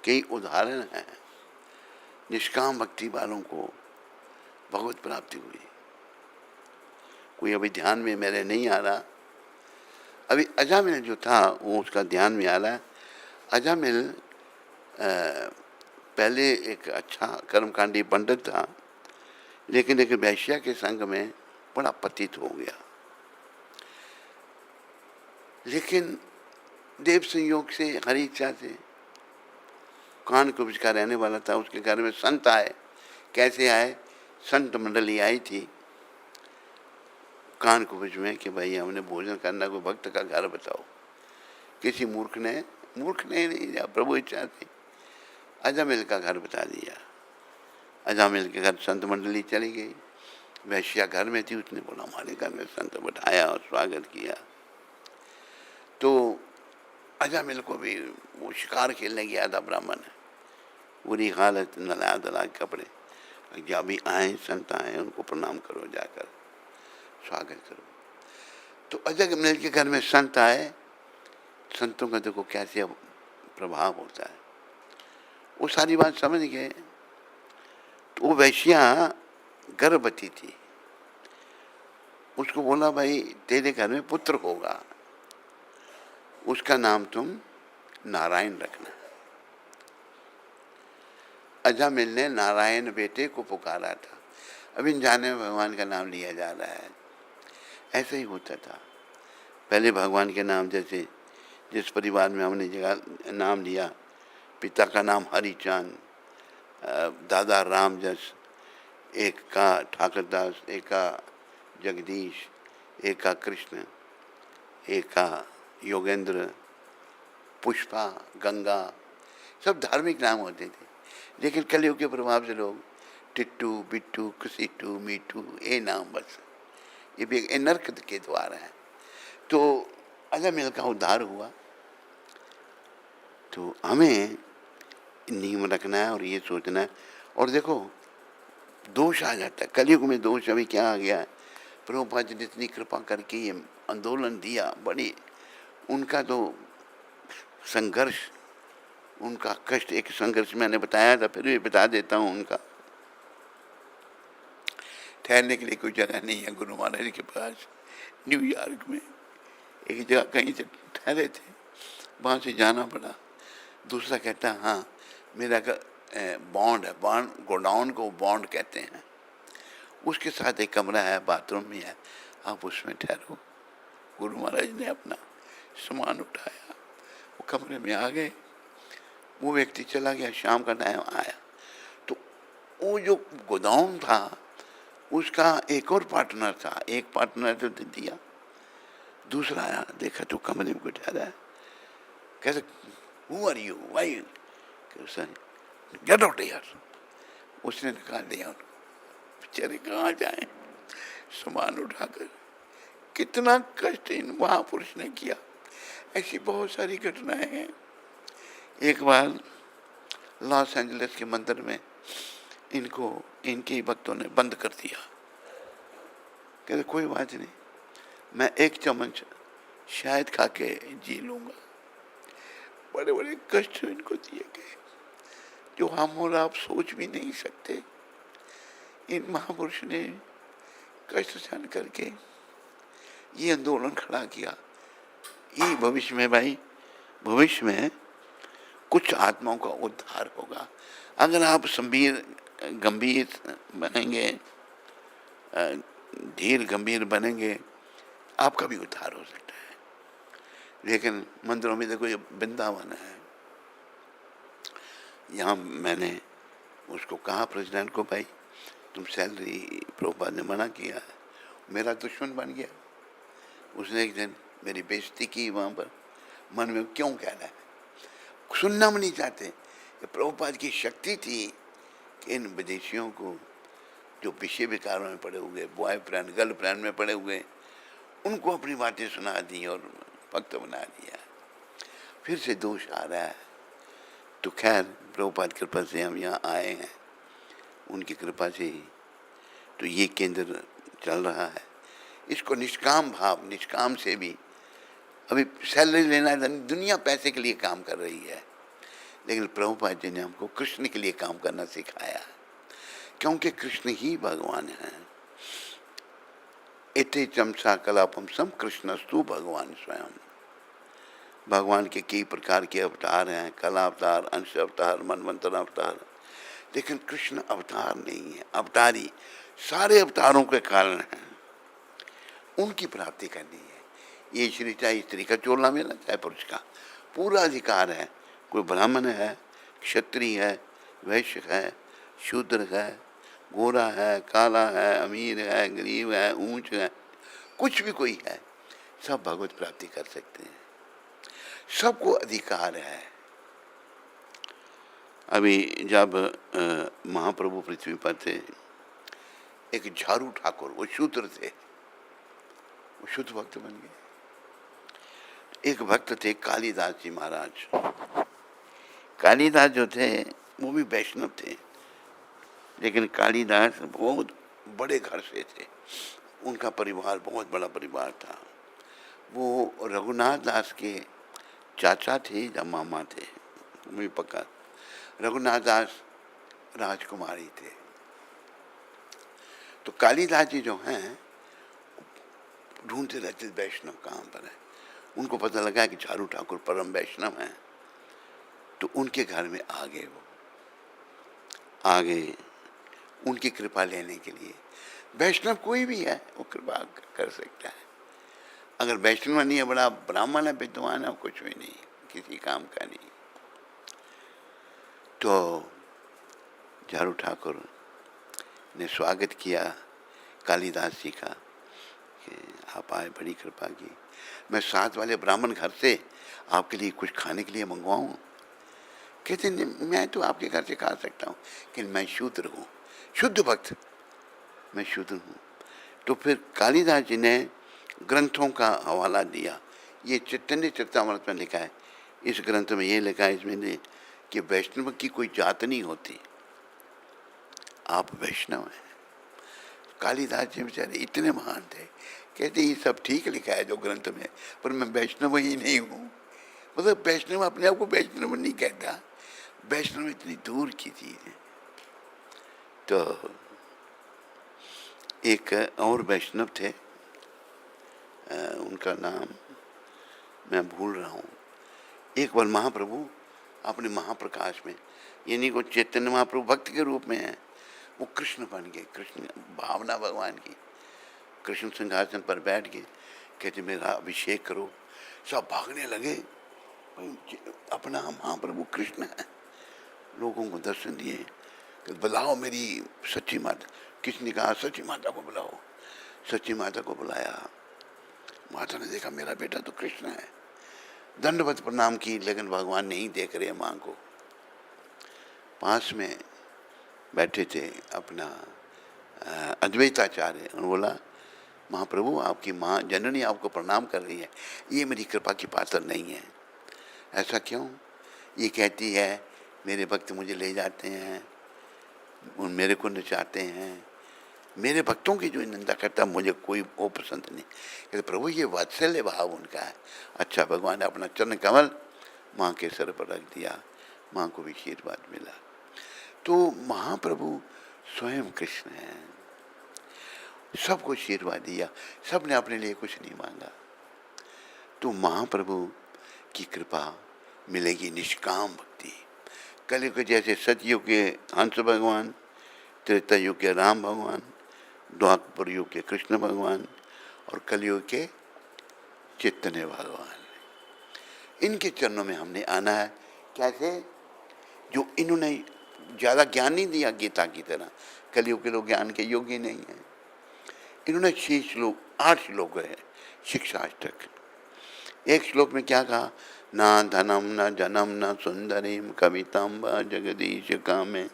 कई उदाहरण हैं निष्काम भक्ति वालों को भगवत प्राप्ति हुई। कोई अभी ध्यान में मेरे नहीं आ रहा, अभी अजामिल जो था वो उसका ध्यान में आ रहा है। अजामिल पहले एक अच्छा कर्मकांडी पंडित था, लेकिन एक वैश्या के संग में बड़ा पतित हो गया। लेकिन देव संयोग से, हरी इच्छा से, कानकुब्ज का रहने वाला था, उसके घर में संत आए। कैसे आए? संत मंडली आई थी कानकुब्ज में कि भाई हमने भोजन करना, कोई भक्त का घर बताओ। किसी मूर्ख ने नहीं, या प्रभु इच्छा थी, अजामिल का घर बता दिया। अजामिल के घर संत मंडली चली गई। वैश्या घर में थी, उसने बोला हमारे घर में संत बैठाया और स्वागत किया। तो अजामिल को भी वो शिकार खेलने गया था, ब्राह्मण है, बुरी हालत, नला दला कपड़े। जब भी आए संत आए उनको प्रणाम करो, जाकर स्वागत करो। तो अजामिल के घर में संत आए। संतों का देखो कैसे प्रभाव होता है, वो सारी बात समझ गए। तो वो वैश्या गर्भवती थी, उसको बोला भाई तेरे घर में पुत्र होगा, उसका नाम तुम नारायण रखना। अजामिल ने नारायण बेटे को पुकारा था। अभी जाने में भगवान का नाम लिया जा रहा है, ऐसे ही होता था पहले भगवान के नाम। जैसे जिस परिवार में हमने जगह नाम लिया, पिता का नाम हरिचांद, दादा रामजस, एक का ठाकुरदास, एक का जगदीश, एक का कृष्ण, एक का योगेंद्र, पुष्पा, गंगा, सब धार्मिक नाम होते थे। लेकिन कलयुग के प्रभाव से लोग टिट्टू, बिट्टू, कुसीटू, मीठू, ये नाम बस, ये भी एक नरक के द्वार है। तो अजामिल का उद्धार हुआ। तो हमें नियम रखना है और ये सोचना है। और देखो दोष आ जाता है कलयुग में। दोष अभी क्या आ गया है, प्रभुपाद जी ने इतनी कृपा करके ये आंदोलन दिया, बड़ी उनका तो संघर्ष, उनका कष्ट, एक संघर्ष मैंने बताया था, फिर भी बता देता हूँ। उनका ठहरने के लिए कोई जगह नहीं है गुरु महाराज के पास। न्यूयॉर्क में एक जगह कहीं से ठहरे थे, वहाँ से जाना पड़ा। दूसरा कहता हाँ मेरा बॉन्ड है, बॉन्ड गोडाउन को बॉन्ड कहते हैं, उसके साथ एक कमरा है, बाथरूम भी है, आप उसमें ठहरो। गुरु महाराज ने अपना सामान उठाया, वो कमरे में आ गए। वो व्यक्ति चला गया, शाम का टाइम आया तो वो जो गोदाम था उसका एक और पार्टनर था। एक पार्टनर तो दिया, दूसरा आया, देखा तो कमरे में ठहरा है। कहते who are you, why, get out here. उसने निकाल दिया उनको। बेचारे कहाँ जाए सामान उठाकर। कितना कष्ट इन महापुरुष ने किया। ऐसी बहुत सारी घटनाएं हैं। एक बार लॉस एंजलिस के मंदिर में इनको इनके भक्तों ने बंद कर दिया। कहते कोई बात नहीं, मैं एक चम्मच शायद खा के जी लूंगा। बड़े बड़े कष्ट इनको दिए गए जो हम और आप सोच भी नहीं सकते। इन महापुरुष ने कष्ट सहन करके ये आंदोलन खड़ा किया। ये भविष्य में भाई, भविष्य में कुछ आत्माओं का उद्धार होगा अगर आप गंभीर बनेंगे, धीर गंभीर बनेंगे, आपका भी उद्धार हो सकता है। लेकिन मंदिरों में देखो ये वृंदावन है, यहाँ मैंने उसको कहा प्रेसिडेंट को भाई तुम सैलरी, प्रभुपाद ने मना किया है, मेरा दुश्मन बन गया। उसने एक दिन मेरी बेइज्जती की वहाँ पर। मन में क्यों कह रहा है, सुनना भी नहीं चाहते। प्रभुपाद की शक्ति थी कि इन विदेशियों को जो विषय विकारों में पड़े हुए, बॉयफ्रेंड गर्लफ्रेंड में पड़े हुए, उनको अपनी बातें सुना दी और भक्त बना दिया। फिर से दोष आ रहा है। तो खैर प्रभुपाद कृपा से हम यहाँ आए हैं, उनकी कृपा से ही तो ये केंद्र चल रहा है। इसको निष्काम भाव, निष्काम से भी, अभी सैलरी लेना, दुनिया पैसे के लिए काम कर रही है। लेकिन प्रभुपाद जी ने हमको कृष्ण के लिए काम करना सिखाया, क्योंकि कृष्ण ही भगवान है। इति चमसा कलापम सम कृष्णस्तु भगवान स्वयं। भगवान के कई प्रकार के अवतार हैं, कला अवतार, अंश अवतार, मनवंतर अवतार, लेकिन कृष्ण अवतार नहीं है, अवतारी सारे अवतारों के कारण हैं। उनकी प्राप्ति करनी है। ये श्री चाहे स्त्री का चोला मिला चाहे पुरुष का, पूरा अधिकार है। कोई ब्राह्मण है, क्षत्रिय है, वैश्य है, शूद्र है, गोरा है, काला है, अमीर है, गरीब है, ऊंच है, कुछ भी कोई है, सब भगवत प्राप्ति कर सकते हैं, सबको अधिकार है। अभी जब महाप्रभु पृथ्वी पर थे, एक झारू ठाकुर, वो शूद्र थे, वो शुद्ध भक्त बन गए। एक भक्त थे कालिदास जी महाराज। कालिदास जो थे वो भी वैष्णव थे, लेकिन कालिदास बहुत बड़े घर से थे, उनका परिवार बहुत बड़ा परिवार था। वो रघुनाथ दास के चाचा थे या मामा थे, मुझे पक्का। रघुनाथ दास राजकुमारी थे। तो कालिदास जी जो हैं ढूंढते रहते वैष्णव कहाँ पर है। उनको पता लगा कि झारू ठाकुर परम वैष्णव हैं, तो उनके घर में आ गए। वो आ गए उनकी कृपा लेने के लिए। वैष्णव कोई भी है वो कृपा कर सकता है। अगर वैष्णव नहीं है, बड़ा ब्राह्मण है, विद्वान है, कुछ भी नहीं, किसी काम का नहीं। तो झारू ठाकुर ने स्वागत किया कालिदास जी का कि आप आए, बड़ी कृपा की। मैं साथ वाले ब्राह्मण घर से आपके लिए कुछ खाने के लिए मंगवाऊं? कहते मैं तो आपके घर से खा सकता हूँ, कि मैं शूद्र हूँ, शुद्ध भक्त, मैं शूद्र हूँ। तो फिर कालिदास जी ने ग्रंथों का हवाला दिया। ये चैतन्य चरितामृत में लिखा है, इस ग्रंथ में ये लिखा है इसमें कि वैष्णव की कोई जात नहीं होती, आप वैष्णव हैं। कालिदास जी बेचारे इतने महान थे, कहते ये सब ठीक लिखा है जो ग्रंथ में, पर मैं वैष्णव ही नहीं हूँ। मतलब वैष्णव अपने आप को वैष्णव नहीं कहता, वैष्णव इतनी दूर की चीज है। तो एक और वैष्णव थे, उनका नाम मैं भूल रहा हूँ। एक बार महाप्रभु अपने महाप्रकाश में, यानी को चैतन्य महाप्रभु भक्त के रूप में है, वो कृष्ण बन गए, कृष्ण भावना भगवान की। कृष्ण सिंहासन पर बैठ गए, कहते मेरा अभिषेक करो। सब भागने लगे, अपना महाप्रभु कृष्ण है। लोगों को दर्शन दिए, कि बुलाओ मेरी सच्ची माता। किसने कहा सच्ची माता को बुलाओ। सच्ची माता को बुलाया। माता ने देखा मेरा बेटा तो कृष्ण है, दंडवत प्रणाम की, लेकिन भगवान नहीं देख रहे माँ को। पास में बैठे थे अपना अद्वैताचार्य, उन्होंने बोला महाप्रभु आपकी माँ जननी आपको प्रणाम कर रही है, ये मेरी कृपा की पात्र नहीं है। ऐसा क्यों? ये कहती है मेरे भक्त मुझे ले जाते हैं, मेरे को नचाते हैं, मेरे भक्तों की जो निंदा करता मुझे कोई वो पसंद नहीं। कहते प्रभु ये वात्सल्य भाव उनका है। अच्छा, भगवान ने अपना चरण कमल माँ के सर पर रख दिया, माँ को भी आशीर्वाद मिला। तो महाप्रभु स्वयं कृष्ण हैं, सबको आशीर्वाद दिया, सब ने अपने लिए कुछ नहीं मांगा। तो महाप्रभु की कृपा मिलेगी निष्काम भक्ति। कलयुग के जैसे सतयुग के हंस भगवान, त्रेता युग के राम भगवान, द्वापर युग के कृष्ण भगवान और कलयुग के चैतन्य भगवान, इनके चरणों में हमने आना है। कैसे? जो इन्होंने ज़्यादा ज्ञान नहीं दिया गीता की तरह, कलयुग के लोग ज्ञान के योग्य नहीं हैं। इन्होंने 6 श्लोक 8 श्लोक है शिक्षाष्टक। एक श्लोक में क्या कहा? ना धनम न जनम न सुंदरीम कविताम व जगदीश कामे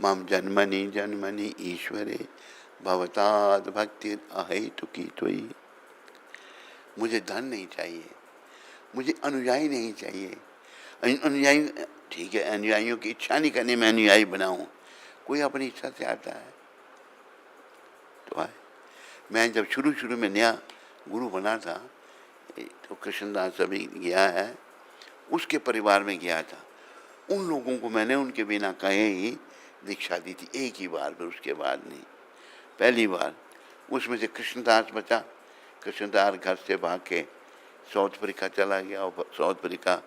माम जन्मनि जन्मनि ईश्वरे भवताद भक्ति अहेतुकी त्वयि। मुझे धन नहीं चाहिए, मुझे अनुयायी नहीं चाहिए। अनुयायी ठीक है, अनुयायियों की इच्छा नहीं करने में अनुयायी बनाऊं। कोई अपनी इच्छा से आता है तो आए। मैं जब शुरू में नया गुरु बना था तो कृष्णदास अभी गया है, उसके परिवार में गया था। उन लोगों को मैंने उनके बिना कहे ही दीक्षा दी थी, एक ही बार, फिर उसके बाद नहीं, पहली बार। उसमें से कृष्णदास बचा। कृष्णदास घर से भाग के साउथ अफ्रीका चला गया, और साउथ अफ्रीका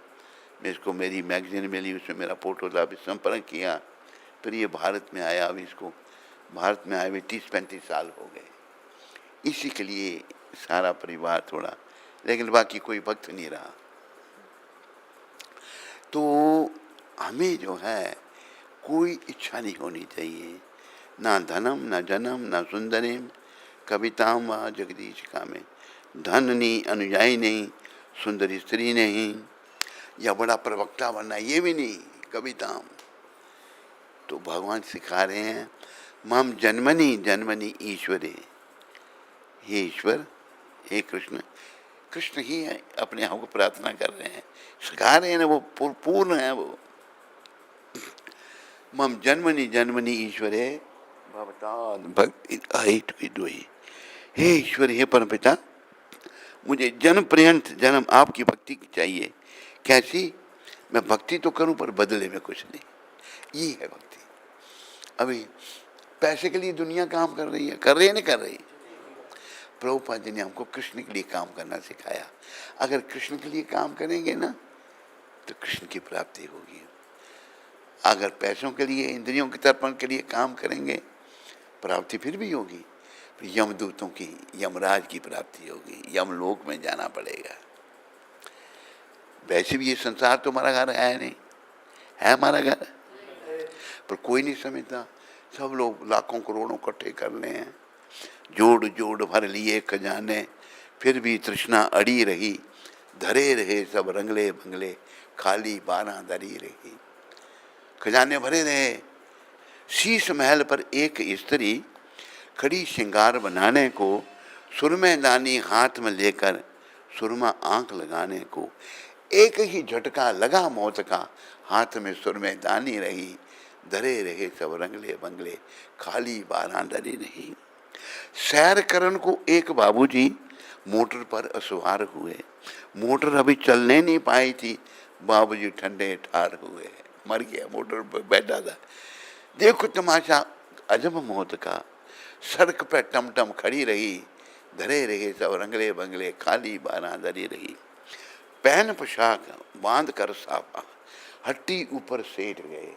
में इसको मेरी मैगजीन मिली, उसमें मेरा फोटो था, अभी संपर्क किया, फिर ये भारत में आया। अभी इसको भारत में आए हुए 30-35 साल हो गए। इसी के लिए सारा परिवार थोड़ा, लेकिन बाकी कोई भक्त नहीं रहा। तो हमें जो है कोई इच्छा नहीं होनी चाहिए, ना धनम ना जनम ना सुंदरिम कविताम व जगदीश का में। धन नहीं, अनुयायी नहीं, सुंदरी स्त्री नहीं, या बड़ा प्रवक्ता बनना, ये भी नहीं, कविताम। तो भगवान सिखा रहे हैं मम जन्मनि जन्मनि ईश्वरे, हे ईश्वर, हे कृष्ण। कृष्ण ही है, अपने आप को प्रार्थना कर रहे हैं, सिखा रहे हैं ना, वो पूर्ण है वो। मम जन्मनि जन्मनि ईश्वरे भवताद भक्ति, हे ईश्वर, हे परमपिता, मुझे जन्म पर्यंत जन्म आपकी भक्ति चाहिए। कैसी? मैं भक्ति तो करूं पर बदले में कुछ नहीं, ये है भक्ति। अभी पैसे के लिए दुनिया काम कर रही है, कर रही है नहीं कर रही? प्रभुपाद जी ने हमको कृष्ण के लिए काम करना सिखाया। अगर कृष्ण के लिए काम करेंगे ना तो कृष्ण की प्राप्ति होगी। अगर पैसों के लिए, इंद्रियों के तर्पण के लिए काम करेंगे, प्राप्ति फिर भी होगी, फिर यमदूतों की, यमराज की प्राप्ति होगी, यमलोक में जाना पड़ेगा। वैसे भी ये संसार तो हमारा घर है नहीं, है हमारा घर, पर कोई नहीं समझता। सब लोग लाखों करोड़ों इकट्ठे कर ले हैं, जोड़ जोड़ भर लिए खजाने, फिर भी तृष्णा अड़ी रही, धरे रहे सब रंगले बंगले, खाली बारह धरी रही। खजाने भरे रहे, शीश महल पर एक स्त्री खड़ी श्रृंगार बनाने को, सुरमे दानी हाथ में लेकर सुरमा आंख लगाने को। एक ही झटका लगा मौत का, हाथ में सुरमे दानी रही, धरे रहे सब रंगले बंगले, खाली बारह धरी रही। सैर करन को एक बाबूजी मोटर पर असवार हुए। मोटर अभी चलने नहीं पाई थी, बाबूजी ठंडे ठार हुए, मर गया, मोटर पर बैठा था। देखो तमाशा अजब मौत का, सड़क पर टमटम खड़ी रही, धरे रहे सब रंगले बंगले, खाली बारह धरी रही। पहन पोशाक बांध कर साफा, हट्टी ऊपर सेठ गए।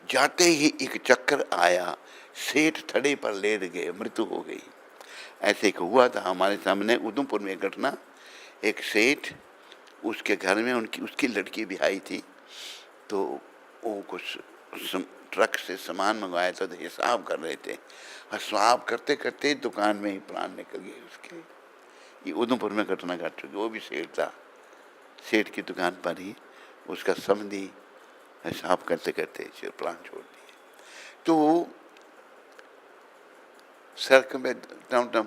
जाते ही एक चक्कर आया, सेठ थड़े पर लेट गए, मृत्यु हो गई। ऐसे एक हुआ था हमारे सामने उधमपुर में घटना। एक सेठ, उसके घर में उसकी लड़की ब्याही थी, तो वो कुछ ट्रक से सामान मंगवाया था, तो हिसाब कर रहे थे। हिसाब करते करते दुकान में ही प्राण निकल गए उसके। ये उधमपुर में घटना घट चुकी। वो भी सेठ था, सेठ की दुकान पर ही उसका समधी हिसाब करते करते प्राण छोड़ दिए। तो सड़क में टमटम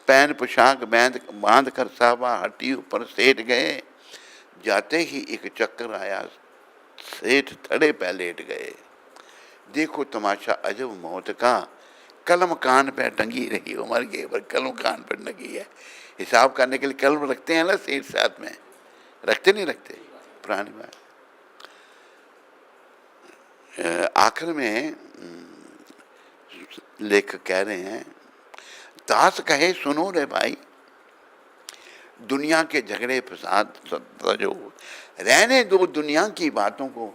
पैन पोशाक बांध कर साहबा, हट्टी ऊपर सेठ गए। जाते ही एक चक्कर आया, सेठ थड़े पे लेट गए। देखो तमाशा अजब मौत का, कलम कान पे टंगी रही, वो मर गए पर कलम कान पे टंगी है। हिसाब करने के लिए कलम रखते हैं ना सेठ, साथ में रखते नहीं रखते, पुरानी बात। आखिर में लेखक कह रहे हैं, दास कहे सुनो रे भाई, दुनिया के झगड़े फसाद जो रहने दो दुनिया की बातों को,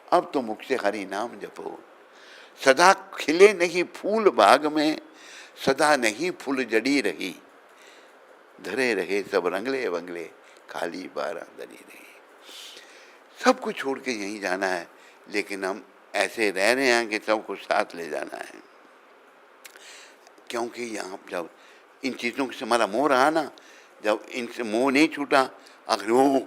अब तो मुख से हरि नाम जपो। सदा खिले नहीं फूल बाग में, सदा नहीं फूल जड़ी रही, धरे रहे सब रंगले बंगले, खाली बारह धरी रही। सब कुछ छोड़ के यहीं जाना है, लेकिन हम ऐसे रह रहे हैं कि सबको साथ ले जाना है। क्योंकि यहाँ जब इन चीज़ों से हमारा मोह रहा ना, जब इनसे मोह नहीं छूटा, आखिर ओह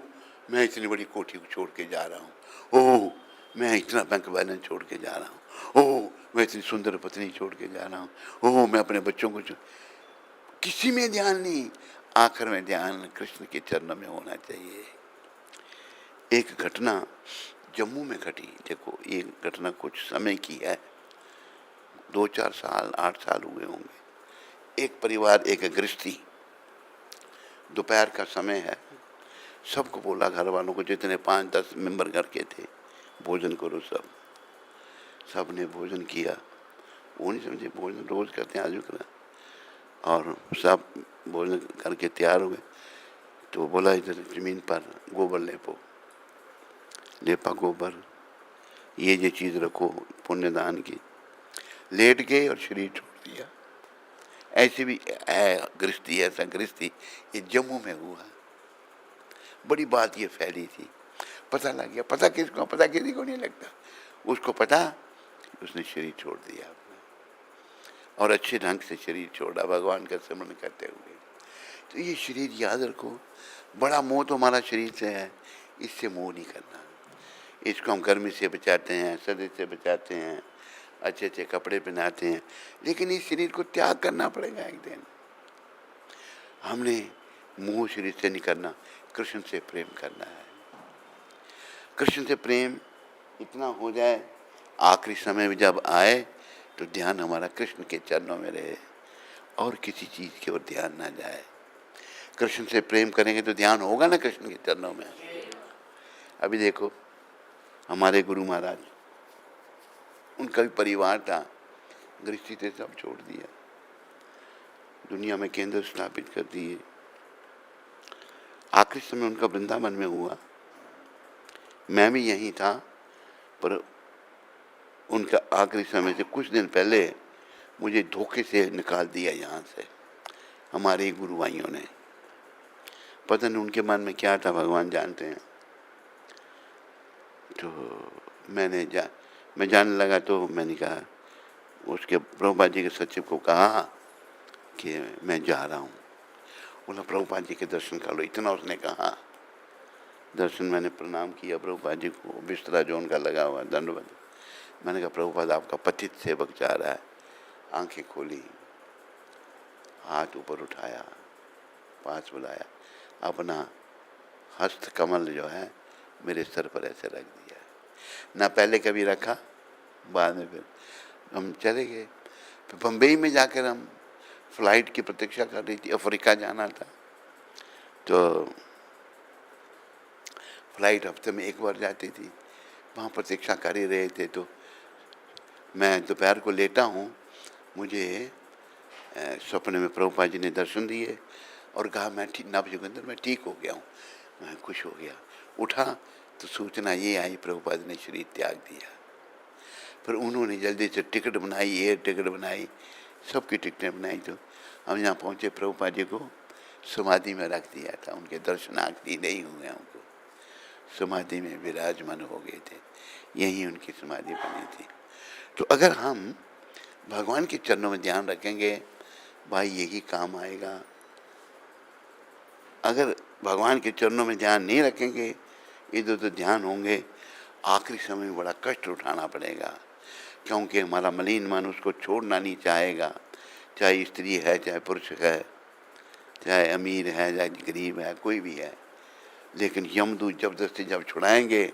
मैं इतनी बड़ी कोठी को छोड़ के जा रहा हूँ, ओह मैं इतना बैंक बैलेंस छोड़ के जा रहा हूँ, ओह मैं इतनी सुंदर पत्नी छोड़ के जा रहा हूँ, ओह मैं अपने बच्चों को किसी में ध्यान नहीं। आखिर में ध्यान कृष्ण के चरणों में होना चाहिए। एक घटना जम्मू में घटी। देखो ये घटना कुछ समय की है, 2-4 साल 8 साल हुए होंगे। एक परिवार, एक गृहस्थी, दोपहर का समय है, सबको बोला घर वालों को, जितने 5-10 मेंबर घर के थे भोजन करो सब। सब ने भोजन किया। वो नहीं समझे भोजन रोज करते हैं, आज भी करा। और सब भोजन करके तैयार हुए तो बोला इधर जमीन पर गोबर लेपो। लेपा गोबर, ये चीज़ रखो पुण्यदान की। लेट गए और शरीर छोड़ दिया। ऐसे भी है गृहस्थी, ऐसा गृहस्थी ये जम्मू में हुआ। बड़ी बात ये फैली थी, पता लग गया। पता किसको? पता किसी को नहीं लगता। उसको पता, उसने शरीर छोड़ दिया और अच्छे ढंग से शरीर छोड़ा भगवान का स्मरण करते हुए। तो ये शरीर याद रखो, बड़ा मोह तो हमारा शरीर से है, इससे मोह नहीं करना। इसको हम गर्मी से बचाते हैं, सर्दी से बचाते हैं, अच्छे अच्छे कपड़े पहनाते हैं, लेकिन इस शरीर को त्याग करना पड़ेगा एक दिन। हमने मोह शरीर से नहीं करना, कृष्ण से प्रेम करना है। कृष्ण से प्रेम इतना हो जाए, आखिरी समय में जब आए तो ध्यान हमारा कृष्ण के चरणों में रहे और किसी चीज़ की ओर ध्यान ना जाए। कृष्ण से प्रेम करेंगे तो ध्यान होगा ना कृष्ण के चरणों में। अभी देखो हमारे गुरु महाराज, उनका भी परिवार था, गृहस्थी से सब छोड़ दिया, दुनिया में केंद्र स्थापित कर दिए। आखिरी समय उनका वृंदावन में हुआ। मैं भी यहीं था, पर उनका आखिरी समय से कुछ दिन पहले मुझे धोखे से निकाल दिया यहाँ से हमारे गुरु भाइयों ने। पता नहीं उनके मन में क्या था, भगवान जानते हैं। तो मैं जानने लगा तो मैंने कहा, उसके प्रभुपाद जी के सचिव को कहा कि मैं जा रहा हूँ। बोला प्रभुपाद जी के दर्शन कर लो, इतना उसने कहा। दर्शन मैंने प्रणाम किया प्रभुपाद जी को, बिस्तरा जो उनका लगा हुआ दंडवत। मैंने कहा प्रभुपाद आपका पतित सेवक जा रहा है। आंखें खोली, हाथ ऊपर उठाया, पास बुलाया, अपना हस्त कमल जो है मेरे सर पर ऐसे रख दिया। ना पहले कभी रखा, बाद में फिर हम चले गए। फिर बम्बई में जाकर हम फ्लाइट की प्रतीक्षा कर रही थी, अफ्रीका जाना था। तो फ्लाइट हफ्ते में एक बार जाती थी, वहाँ प्रतीक्षा कर ही रहे थे। तो मैं दोपहर को लेटा हूँ, मुझे सपने में प्रभुपाद जी ने दर्शन दिए और कहा मैं नव जोगिंदर मैं ठीक हो गया हूँ। मैं खुश हो गया, उठा तो सूचना ये आई प्रभुपाद ने शरीर त्याग दिया। फिर उन्होंने जल्दी से टिकट बनाई, एयर टिकट बनाई, सबकी टिकटें बनाई। तो हम यहाँ पहुँचे, प्रभुपाद जी को समाधि में रख दिया था। उनके दर्शन आखिरी नहीं हुए, उनको समाधि में विराजमान हो गए थे, यहीं उनकी समाधि बनी थी। तो अगर हम भगवान के चरणों में ध्यान रखेंगे, भाई यही काम आएगा। अगर भगवान के चरणों में ध्यान नहीं रखेंगे, इधर उधर ध्यान होंगे, आखिरी समय में बड़ा कष्ट उठाना पड़ेगा, क्योंकि हमारा मलिन मन उसको छोड़ना नहीं चाहेगा। चाहे स्त्री है, चाहे पुरुष है, चाहे अमीर है, चाहे गरीब है, कोई भी है। लेकिन यमदूत जबरदस्ती जब छुड़ाएंगे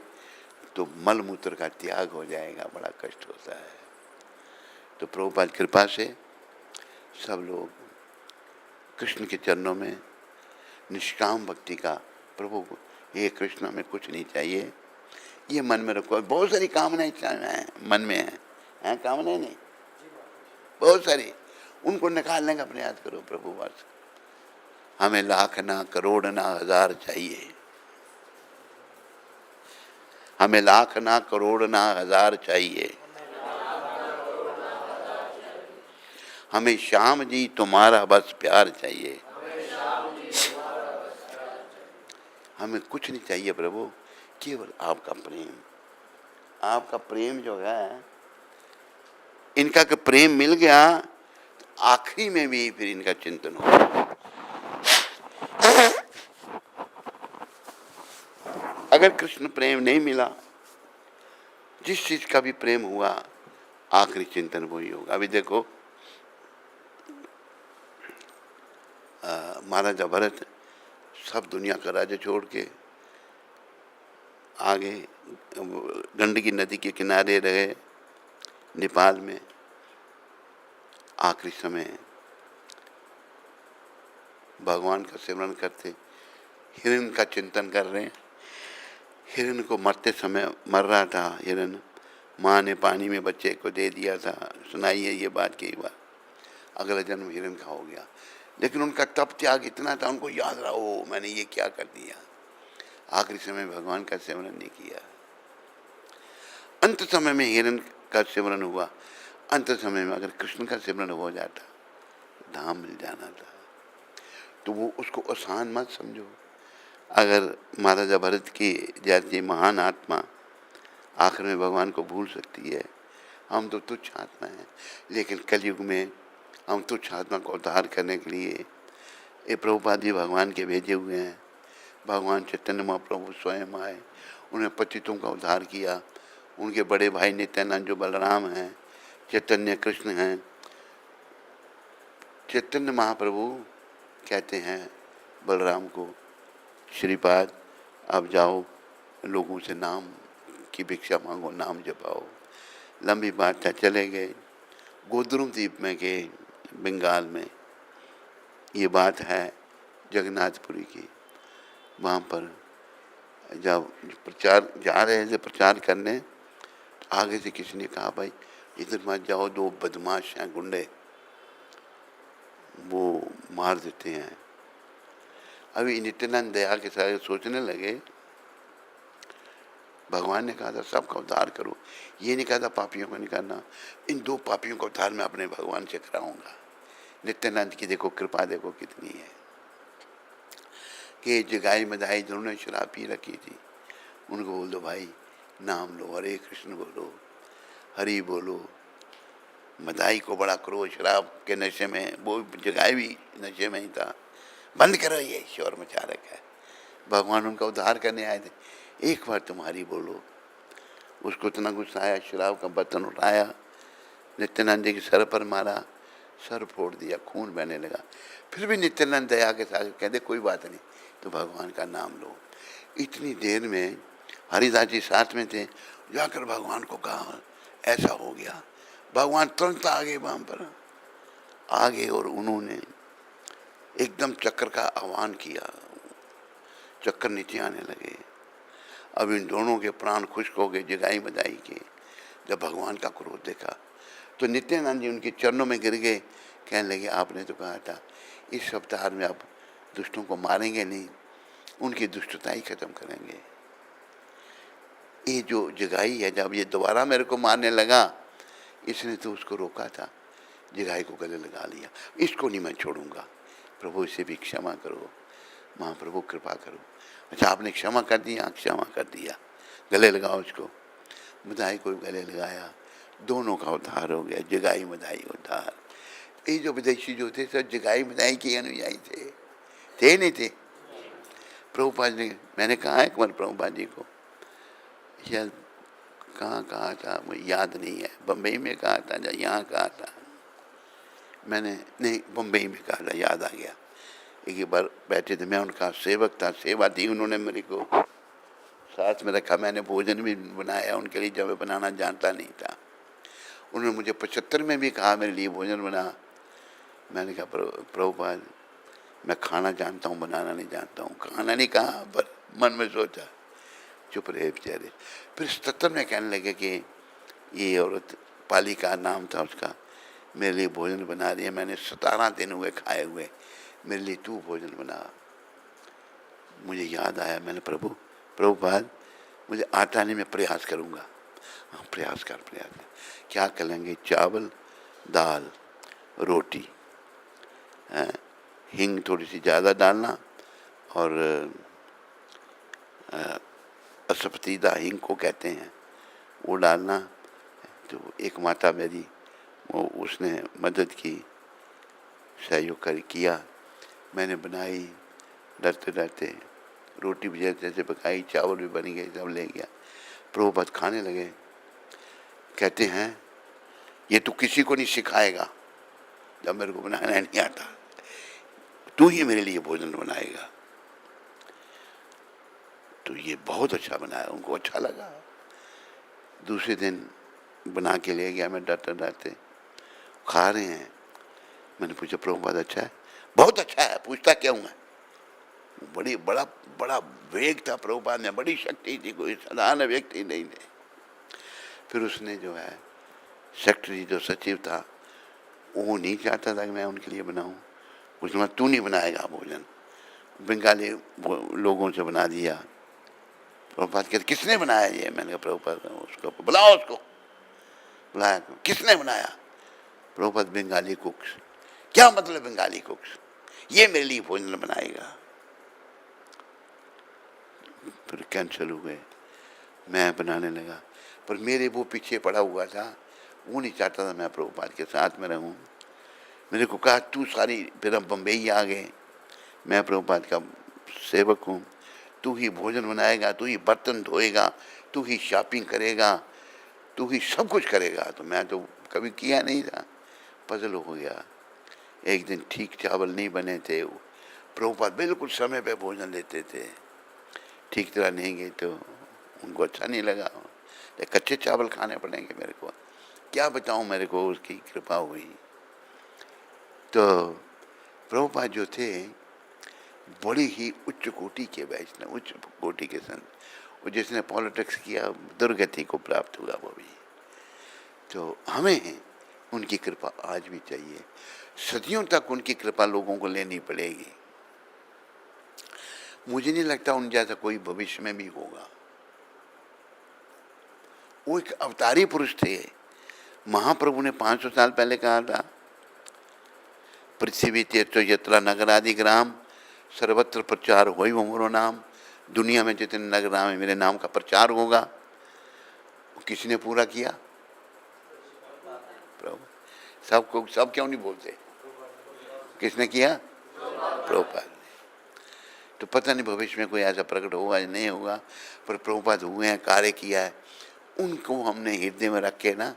तो मल मूत्र का त्याग हो जाएगा, बड़ा कष्ट होता है। तो प्रभुपाद कृपा से सब लोग कृष्ण के चरणों में निष्काम भक्ति का, प्रभु ये कृष्ण में कुछ नहीं चाहिए, ये मन में रखो। बहुत सारी कामनाएं मन में हैं, कामनाएं नहीं, बहुत सारी, उनको निकालने का प्रयास करो। प्रभु बस हमें लाख ना करोड़ ना हजार चाहिए, हमें लाख ना करोड़ ना हजार चाहिए, हमें श्याम जी तुम्हारा बस प्यार चाहिए। हमें कुछ नहीं चाहिए प्रभु, केवल आपका प्रेम। आपका प्रेम जो है, इनका का प्रेम मिल गया, आखिरी में भी फिर इनका चिंतन हो। अगर कृष्ण प्रेम नहीं मिला, जिस चीज का भी प्रेम हुआ, आखिरी चिंतन वही होगा। अभी देखो महाराजा भरत सब दुनिया का राज्य छोड़ के आगे गंडकी नदी के किनारे रहे नेपाल में। आखिरी समय भगवान का सिमरन करते, हिरण का चिंतन कर रहे हैं। हिरन को मरते समय मर रहा था हिरन, माँ ने पानी में बच्चे को दे दिया था, सुनाई है ये बात कई बार। अगला जन्म हिरन का हो गया, लेकिन उनका तप त्याग इतना था, उनको याद रहा ओ मैंने ये क्या कर दिया। आखिरी समय भगवान का सिमरन नहीं किया। अंत समय में हिरन का सिमरन हुआ, अंत समय में अगर कृष्ण का सिमरन हो जाता धाम मिल जाना था। तो वो उसको आसान मत समझो। अगर महाराजा भरत की जैसी महान आत्मा आखिर में भगवान को भूल सकती है, हम तो तुच्छ आत्मा हैं, लेकिन कलयुग में हम तुच्छ आत्मा को उद्धार करने के लिए ये प्रभुपाद जी भगवान के भेजे हुए हैं। भगवान चैतन्य महाप्रभु स्वयं आए, उन्हें पतितों का उद्धार किया। उनके बड़े भाई नित्यानंद जो बलराम हैं, चैतन्य कृष्ण हैं। चैतन्य महाप्रभु कहते हैं बलराम को, श्रीपाद अब जाओ लोगों से नाम की भिक्षा मांगो, नाम जपाओ। लंबी बात था, चले गए। गोद्रुम द्वीप में गए, बंगाल में। ये बात है जगन्नाथपुरी की। वहाँ पर जब प्रचार जा रहे थे प्रचार करने, आगे से किसी ने कहा भाई इधर मत जाओ, दो बदमाश हैं गुंडे, वो मार देते हैं। अभी नित्यानंद दया के साथ सोचने लगे, भगवान ने कहा था सबका उद्धार करो, ये नहीं कहा था पापियों को नहीं करना। इन दो पापियों का उद्धार मैं अपने भगवान से कराऊंगा। नित्यानंद की देखो कृपा, देखो कितनी है कि जगाई मदाई जिन्होंने शराब पी रखी थी, उनको बोल दो भाई नाम लो, हरे कृष्ण बोलो, हरि बोलो। मदाई को बड़ा क्रोध, शराब के नशे में, वो जगाई भी नशे में ही था। बंद करो ये शोर मचा रखा है। भगवान उनका उद्धार करने आए थे, एक बार तुम्हारी बोलो। उसको इतना गुस्सा आया, शराब का बर्तन उठाया, नित्यानंद जी के सर पर मारा, सर फोड़ दिया, खून बहने लगा। फिर भी नित्यानंद दया के साथ कहते कोई बात नहीं, तो भगवान का नाम लो। इतनी देर में हरिदास जी साथ में थे, जाकर भगवान को कहा ऐसा हो गया। भगवान तुरंत आगे वहाँ पर आ गए और उन्होंने एकदम चक्र का आह्वान किया, चक्कर नीचे आने लगे। अब इन दोनों के प्राण खुश्क हो गए जगाई बदाई के। जब भगवान का क्रोध देखा तो नित्यानंद जी उनके चरणों में गिर गए, कहने लगे आपने तो कहा था इस सप्ताह में आप दुष्टों को मारेंगे नहीं, उनकी दुष्टता ही खत्म करेंगे। ये जो जगाई है, जब ये दोबारा मेरे को मारने लगा, इसने तो उसको रोका था, जगाई को गले लगा लिया। इसको नहीं मैं छोड़ूंगा, प्रभु इसे भी क्षमा करो, महाप्रभु कृपा करो। अच्छा आपने क्षमा कर दिया, क्षमा कर दिया, गले लगाओ उसको। मदाई को गले लगाया, दोनों का उद्धार हो गया, जगाई मदाई उद्धार। ये जो विदेशी जो थे सब जगाई मदाई के अनुयायी थे नहीं थे। प्रभुपाद ने, मैंने कहा एक बार प्रभुपाद जी को, शायद कहाँ कहा था मुझे याद नहीं है, बम्बई में कहा था या यहाँ कहा था, मैंने नहीं बम्बई में कहा था, याद आ गया। एक बार बैठे थे, मैं उनका सेवक था, सेवा दी उन्होंने मेरे को, साथ में रखा, मैंने भोजन भी बनाया उनके लिए जब मैं बनाना जानता नहीं था। उन्होंने मुझे 75 में भी कहा मेरे लिए भोजन बना। मैंने कहा प्रभुपाद मैं खाना जानता हूँ, बनाना नहीं जानता हूँ। खाना नहीं कहा, पर मन में सोचा, चुप रहे बेचारे। फिर 77 में कहने लगे कि ये औरत, पाली का नाम था उसका, मेरे लिए भोजन बना रही है, मैंने 17 दिन हुए खाए हुए, मेरे लिए तू भोजन बना। मुझे याद आया, मैंने प्रभुपाद मुझे आता नहीं, मैं प्रयास करूँगा। हाँ प्रयास कर। क्या करेंगे? चावल दाल रोटी, हिंग थोड़ी सी ज़्यादा डालना, और असफतीदा हिंग को कहते हैं वो डालना। तो एक माता मेरी, वो उसने मदद की, सहयोग किया, मैंने बनाई, डरते डरते रोटी भी जैसे पकाई, चावल भी बन गए, सब ले गया। प्रभुपाद खाने लगे, कहते हैं ये तो किसी को नहीं सिखाएगा, जब मेरे को बनाना नहीं आता तू ही मेरे लिए भोजन बनाएगा। तो ये बहुत अच्छा बनाया, उनको अच्छा लगा। दूसरे दिन बना के ले गया, मैं डरते डरते, खा रहे हैं। मैंने पूछा प्रभुपाद अच्छा है? बहुत अच्छा है। पूछता क्यों है? बड़ी बड़ा बड़ा वेग था प्रभुपाद में, बड़ी शक्ति थी, कोई साधारण व्यक्ति नहीं थे। फिर उसने जो है सेक्रेटरी जो सचिव था वो नहीं चाहता था कि मैं उनके लिए बनाऊं। उसने तू नहीं बनाएगा भोजन, बंगाली लोगों से बना दिया। प्रभुपाद कहते किसने बनाया ये? मैंने कहा प्रभुपाद उसको बुलाओ, उसको बुलाया। किसने बनाया? प्रभुपाद बंगाली कुक्स। क्या मतलब बंगाली कुक्स? ये मेरे लिए भोजन बनाएगा। फिर कैंसिल हुए, मैं बनाने लगा। पर मेरे वो पीछे पड़ा हुआ था, वो नहीं चाहता था मैं प्रभुपाद के साथ में रहूं। मेरे को कहा तू सारी, फिर हम बम्बई आ गए, मैं प्रभुपाद का सेवक हूँ, तू ही भोजन बनाएगा, तू ही बर्तन धोएगा, तू ही शॉपिंग करेगा, तू ही सब कुछ करेगा। तो मैं तो कभी किया नहीं था, पजल हो गया। एक दिन ठीक चावल नहीं बने थे, प्रभुपाद बिल्कुल समय पे भोजन लेते थे, ठीक तरह नहीं गए तो उनको अच्छा नहीं लगा, कच्चे चावल खाने पड़ेंगे मेरे को। क्या बताऊं, मेरे को उसकी कृपा हुई। तो प्रभुपाद जो थे बड़ी ही उच्च कोटि के वैष्णव, उच्च कोटि के संत। वो जिसने पॉलिटिक्स किया दुर्गति को प्राप्त हुआ वो भी। तो हमें उनकी कृपा आज भी चाहिए, सदियों तक उनकी कृपा लोगों को लेनी पड़ेगी। मुझे नहीं लगता उन जैसा कोई भविष्य में भी होगा। वो एक अवतारी पुरुष थे। महाप्रभु ने 500 साल पहले कहा था, पृथ्वी तीर्थ यत्रा नगर आदि ग्राम सर्वत्र प्रचार हो मोरो नाम। दुनिया में जितने नगर नाम है मेरे नाम का प्रचार होगा। किसने पूरा किया? प्रभु। सबको सब क्यों नहीं बोलते? किसने किया? प्रभुपाद ने। तो पता नहीं भविष्य में कोई ऐसा प्रकट होगा या नहीं होगा, पर प्रभुपाद हुए हैं, कार्य किया है, उनको हमने हृदय में रख के ना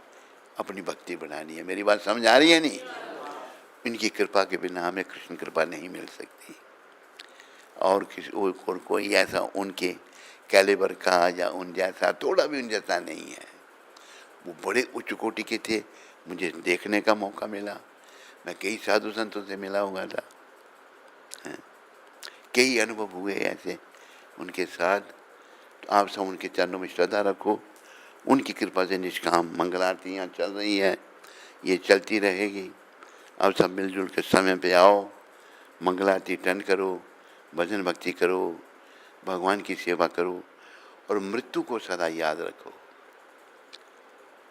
अपनी भक्ति बढ़ानी है। मेरी बात समझ आ रही है? नहीं, इनकी कृपा के बिना हमें कृष्ण कृपा नहीं मिल सकती। और किसी और कोई ऐसा उनके कैलिबर का या उन जैसा, थोड़ा भी उन जैसा नहीं है। वो बड़े उच्च कोटि के थे। मुझे देखने का मौका मिला, मैं कई साधु संतों से मिला हुआ था, कई अनुभव हुए ऐसे उनके साथ। तो आप सब उनके चरणों में श्रद्धा रखो। उनकी कृपा से निष्काम मंगल आरती यहाँ चल रही है, ये चलती रहेगी। अब सब मिलजुल के समय पे आओ, मंगल आरती अटेंड करो, भजन भक्ति करो, भगवान की सेवा करो और मृत्यु को सदा याद रखो।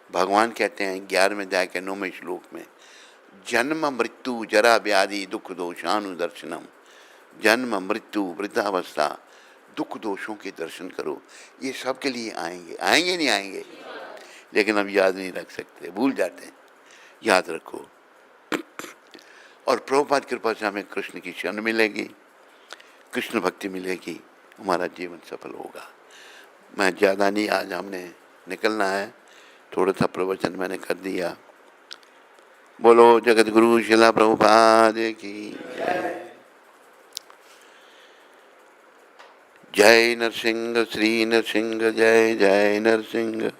भगवान कहते हैं 11वें अध्याय के 9वें श्लोक में, जन्म मृत्यु जरा व्याधि दुख दोषानुदर्शनम। जन्म मृत्यु वृद्धावस्था दुख दोषों के दर्शन करो। ये सब के लिए आएंगे, आएंगे नहीं आएंगे, लेकिन हम याद नहीं रख सकते, भूल जाते हैं। याद रखो। और प्रभुपाद कृपा से हमें कृष्ण की शरण मिलेगी, कृष्ण भक्ति मिलेगी, हमारा जीवन सफल होगा। मैं ज़्यादा नहीं, आज हमने निकलना है, थोड़ा सा प्रवचन मैंने कर दिया। बोलो जगत गुरु शिला प्रभुपाद की जय। जय नरसिंह श्री नरसिंह, जय जय नरसिंह।